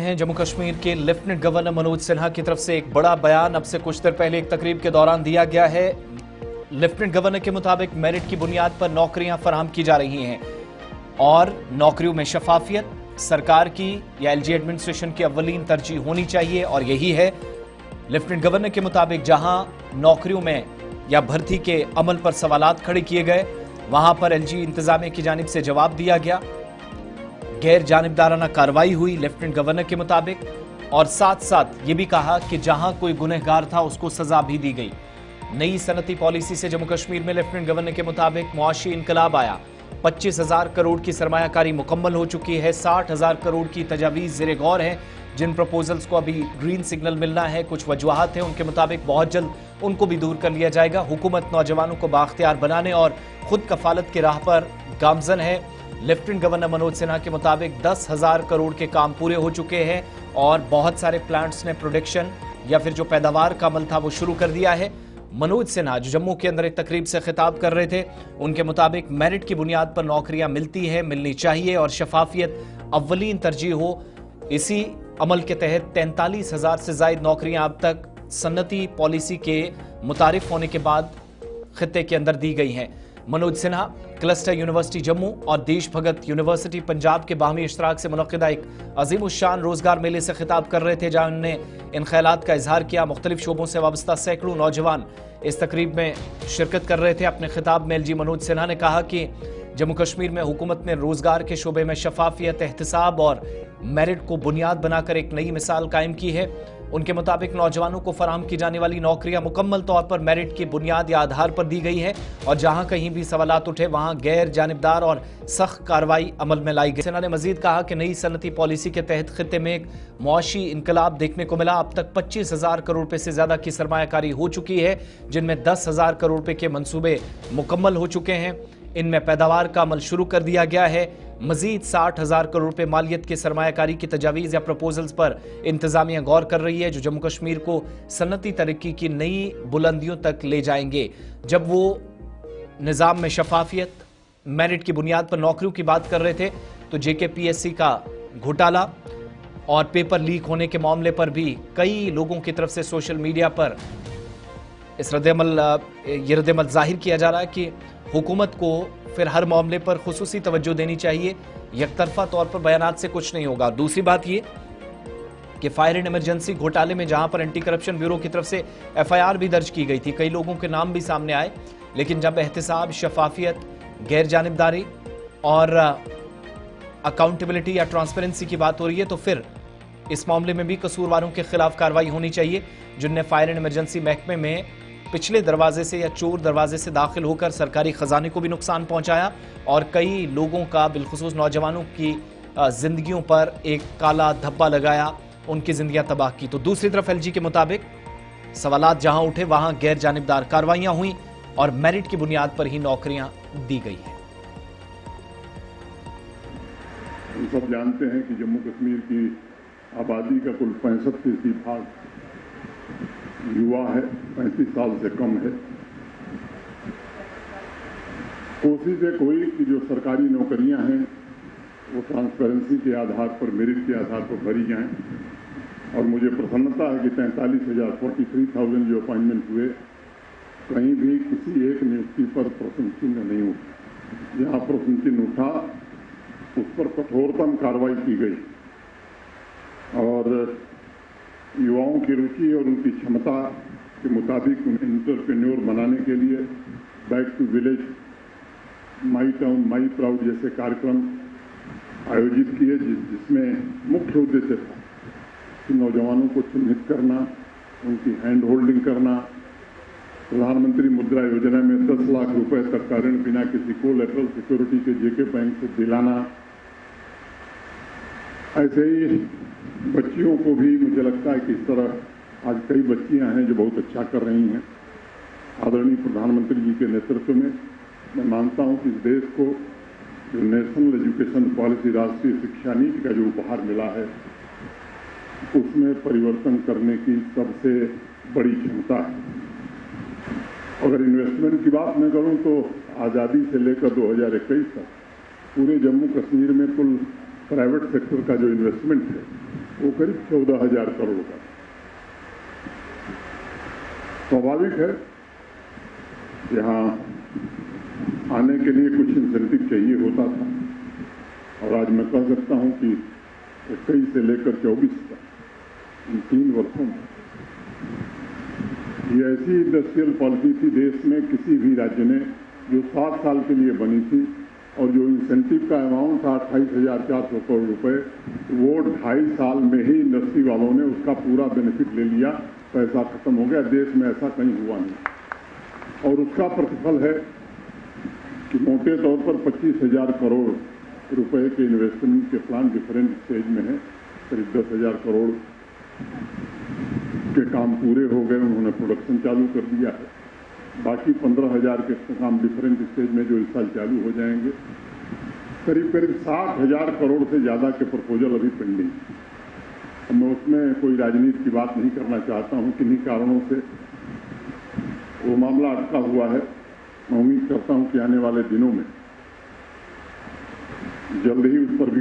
हैं जम्मू कश्मीर के lieutenant governor Manoj Sinha की तरफ से एक बड़ा बयान अब से कुछ देर पहले एक तकरीब के दौरान दिया गया है। लेफ्टिनेंट गवर्नर के मुताबिक मेरिट की बुनियाद पर नौकरियां फराहम की जा रही हैं और नौकरियों में शफाफियत सरकार की या एलजी एडमिनिस्ट्रेशन की अव्वलीन तरजीह होनी चाहिए और यही है। लेफ्टिनेंट गवर्नर के मुताबिक जहां नौकरियों में या भर्ती के अमल पर सवालात खड़े किए गए वहां पर एलजी इंतजामिया की जानिब से जवाब दिया गया। गैर जानिबदाराना कार्रवाई हुई लेफ्टिनेंट गवर्नर के मुताबिक और साथ साथ ये भी कहा कि जहां कोई गुनहगार था उसको सजा भी दी गई। नई सनती पॉलिसी से जम्मू कश्मीर में लेफ्टिनेंट गवर्नर के मुताबिक मुआशी इनकलाब आया। 25,000 करोड़ की सरमायाकारी मुकम्मल हो चुकी है। 60,000 करोड़ की तजावीज़ ज़ेरे गौर है जिन प्रपोजल्स को अभी ग्रीन सिग्नल मिलना है। कुछ वजूहात हैं उनके मुताबिक बहुत जल्द उनको भी दूर कर लिया जाएगा। हुकूमत नौजवानों को बाख्तियार बनाने और खुद कफालत की राह पर गामजन है। लेफ्टिनेंट गवर्नर मनोज सिन्हा के मुताबिक 10,000 करोड़ के काम पूरे हो चुके हैं और बहुत सारे प्लांट्स ने प्रोडक्शन या फिर जो पैदावार का अमल था वो शुरू कर दिया है। मनोज सिन्हा जो जम्मू के अंदर एक तकरीब से खिताब कर रहे थे, उनके मुताबिक मेरिट की बुनियाद पर नौकरियां मिलती है, मिलनी चाहिए और शफाफियत अव्वलीन तरजीह हो। इसी अमल के तहत 43,000 से ज्यादा नौकरियां अब तक सन्नती पॉलिसी के मुतारिफ होने के बाद खित्ते के अंदर दी गई हैं। मनोज सिन्हा क्लस्टर यूनिवर्सिटी जम्मू और देश भगत यूनिवर्सिटी पंजाब के बाहमी इश्तराक से मुनक़िदा एक अजीम उश्शान रोजगार मेले से खिताब कर रहे थे, जहां उन्होंने इन ख्यालात का इजहार किया। मुख्तलिफ शोबों से वाबस्ता सैकड़ों नौजवान इस तकरीब में शिरकत कर रहे थे। अपने खिताब में एलजी मनोज सिन्हा ने कहा कि जम्मू कश्मीर में हुकूमत ने रोजगार के शोबे में शफाफियत, एहतिसाब और मेरिट को बुनियाद बनाकर एक नई मिसाल कायम की है। उनके मुताबिक नौजवानों को फराहम की जाने वाली नौकरियां मुकम्मल तौर पर मेरिट की बुनियाद या आधार पर दी गई है और जहां कहीं भी सवालात उठे वहां गैर जानिबदार और सख्त कार्रवाई अमल में लाई गई। सिन्हा ने मजीद कहा कि नई सनती पॉलिसी के तहत खित्ते में एक मुआशी इनकलाब देखने को मिला। अब तक 25,000 करोड़ रुपए से ज्यादा की सरमायाकारी हो चुकी है, जिनमें 10,000 करोड़ रुपए के मंसूबे मुकम्मल हो चुके हैं। इनमें पैदावार का अमल शुरू कर दिया गया है। मजीद 60,000 करोड़ रुपए मालियत की सरमायाकारी की तजावीज़ या प्रपोजल्स पर इंतजामिया गौर कर रही है, जो जम्मू कश्मीर को सनती तरक्की की नई बुलंदियों तक ले जाएंगे। जब वो निज़ाम में शफाफियत, मेरिट की बुनियाद पर नौकरियों की बात कर रहे थे तो JKPSC का घोटाला और पेपर लीक होने के मामले पर भी कई लोगों की तरफ से सोशल मीडिया पर इस रद्दमल जाहिर किया जा रहा है कि हुकूमत को फिर हर मामले पर खुसूसी तवज्जो देनी चाहिए, यकतरफा तौर पर बयानात से कुछ नहीं होगा। दूसरी बात ये कि फायर एंड इमरजेंसी घोटाले में जहां पर एंटी करप्शन ब्यूरो की तरफ से FIR भी दर्ज की गई थी, कई लोगों के नाम भी सामने आए, लेकिन जब एहतिसाब, शफाफियत, गैर जानिबदारी और अकाउंटेबिलिटी या ट्रांसपेरेंसी की बात हो रही है तो फिर इस मामले में भी कसूरवारों के खिलाफ कार्रवाई होनी चाहिए, जिनने फायर एंड इमरजेंसी महकमे में पिछले दरवाजे से या चोर दरवाजे से दाखिल होकर सरकारी खजाने को भी नुकसान पहुंचाया और कई लोगों का, बिलखुसूस नौजवानों की जिंदगियों पर एक काला धब्बा लगाया, उनकी जिंदगियां तबाह की। तो दूसरी तरफ एलजी के मुताबिक सवालात जहां उठे वहां गैर जानिबदार कार्रवाइयां हुई और मेरिट की बुनियाद पर ही नौकरियां दी गई है। हम सब जानते हैं कि जम्मू कश्मीर की आबादी का कुल 65% भाग युवा है, 35 साल से कम है। कोशिश है कोई कि जो सरकारी नौकरियां हैं वो ट्रांसपेरेंसी के आधार पर, मेरिट के आधार पर भरी जाएं और मुझे प्रसन्नता है कि 43,000 जो अपॉइंटमेंट हुए, कहीं भी किसी एक नियुक्ति पर प्रश्न चिन्ह नहीं उठा। जहां प्रश्न चिन्ह उठा उस पर कठोरतम कार्रवाई की गई और युवाओं की रुचि और उनकी क्षमता के मुताबिक उन्हें एंटरप्रेन्योर बनाने के लिए back to village, my town my proud जैसे कार्यक्रम आयोजित किए, जिसमें मुख्य उद्देश्य था कि नौजवानों को चिन्हित करना, उनकी हैंड होल्डिंग करना, प्रधानमंत्री मुद्रा योजना में 10 लाख रुपए तक का ऋण बिना किसी कोलैटरल सिक्योरिटी के JK बैंक से दिलाना। ऐसे ही बच्चियों को भी मुझे लगता है कि इस तरह आज कई बच्चियां हैं जो बहुत अच्छा कर रही हैं। आदरणीय प्रधानमंत्री जी के नेतृत्व में मैं मानता हूं कि इस देश को जो नेशनल एजुकेशन पॉलिसी, राष्ट्रीय शिक्षा नीति का जो उपहार मिला है, उसमें परिवर्तन करने की सबसे बड़ी क्षमता है। अगर इन्वेस्टमेंट की बात मैं करूं तो आज़ादी से लेकर 2021 तक पूरे जम्मू कश्मीर में कुल प्राइवेट सेक्टर का जो इन्वेस्टमेंट है वो करीब 14,000 करोड़ का। स्वाभाविक है, यहाँ आने के लिए कुछ इंसेंटिव चाहिए होता था, और आज मैं कह सकता हूं कि 21 से लेकर 24 तक इन 3 वर्षों में ये ऐसी इंडस्ट्रियल पॉलिसी थी देश में किसी भी राज्य ने जो 7 साल के लिए बनी थी, और जो इंसेंटिव का अमाउंट था 28,400 करोड़ रुपए, वो 2.5 साल में ही इंडस्ट्री वालों ने उसका पूरा बेनिफिट ले लिया, पैसा खत्म हो गया। देश में ऐसा कहीं हुआ नहीं, और उसका प्रतिफल है कि मोटे तौर पर 25,000 करोड़ रुपए के इन्वेस्टमेंट के प्लान डिफरेंट स्टेज में है। करीब 10,000 करोड़ के काम पूरे हो गए, उन्होंने प्रोडक्शन चालू कर दिया है। बाकी 15,000 के काम डिफरेंट स्टेज में जो इस साल चालू हो जाएंगे। करीब 60,000 करोड़ से ज़्यादा के प्रपोजल अभी पेंडिंग। मैं उसमें कोई राजनीति की बात नहीं करना चाहता हूं, किन्हीं कारणों से वो मामला अटका हुआ है। मैं उम्मीद करता हूं कि आने वाले दिनों में जल्द ही उस पर भी